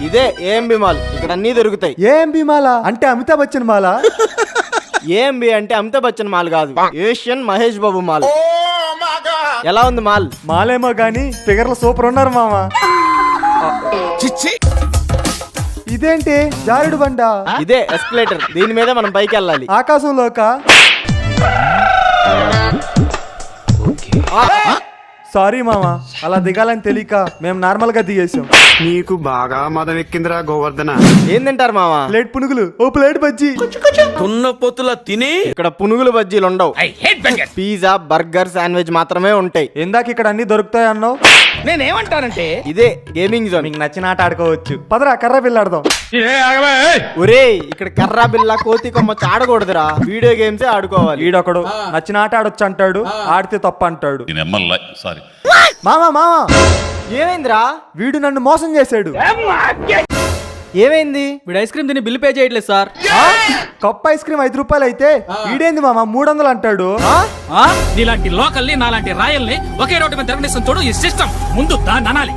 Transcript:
ఇదే AMB mall, ఇక్కడ అన్ని దొరుకుతాయి. ఏఎంబి మాల అంటే అమితాబ్ బచ్చన్ మాల? ఏఎంబి అంటే అమితాబ్ బచ్చన్ మాల్ కాదు, ఏషియన్ మహేష్ బాబు మాల్. ఎలా ఉంది మాల్? మాలేమో గాని ఫిగర్లు సూపర్ ఉన్నారు మామ. ఇదేంటి జారుడు బండ? ఇదే ఎస్కలేటర్, దీని మీద మనం పైకి వెళ్ళాలి. ఆకాశంలోక? సారీ మామ, అలా దిగాలని తెలియక మేము నార్మల్ గా దిగేసాం. నీకు బాగా మదం ఎక్కిందిరా గోవర్ధన. ఏం తింటారు మావా? ప్లేట్ పునుగులు, ఓ ప్లేట్ బజ్జీ. దున్నపోతుల తిని ఇక్కడ పునుగులు బజ్జీలు ఉండవు. పిజ్జా, బర్గర్, శాండ్విచ్ మాత్రమే ఉంటాయి. ఇందాక ఇక్కడ అన్ని దొరుకుతాయి అన్నావు. నేనేమంటానంటే ఇదే గేమింగ్ జోన్, మీకు నచ్చిన ఆట ఆడుకోవచ్చు. పదరా కర్ర బిల్లాడదాం. ఒరేయ్ ఇక్కడ కర్రా బిల్ల కోతి కొమ్మ ఆడకూడదురా, వీడియో గేమ్స్ ఆడుకోవాలి. ఈడొకడు నచ్చిన ఆట ఆడొచ్చు అంటాడు, ఆడితే తప్ప అంటాడు. సారీ మామ మామ ఏమైందిరా? వీడు నన్ను మోసం చేశాడు. ఏమైంది? వీడు ఐస్ క్రీమ్ తిని బిల్లు పే చేయట్లేదు సార్. కప్ ఐస్ క్రీమ్ 5 రూపాయలు అయితే ఈడేంది మామ 300 అంటాడు. నీలాంటి లోకల్ని నాలాంటి రాయల్ని ఒకే రోడ్డు మీద తిరగనిస్తాం చూడు. ఈ సిస్టమ్ ముందు దాన్ని అనాలి.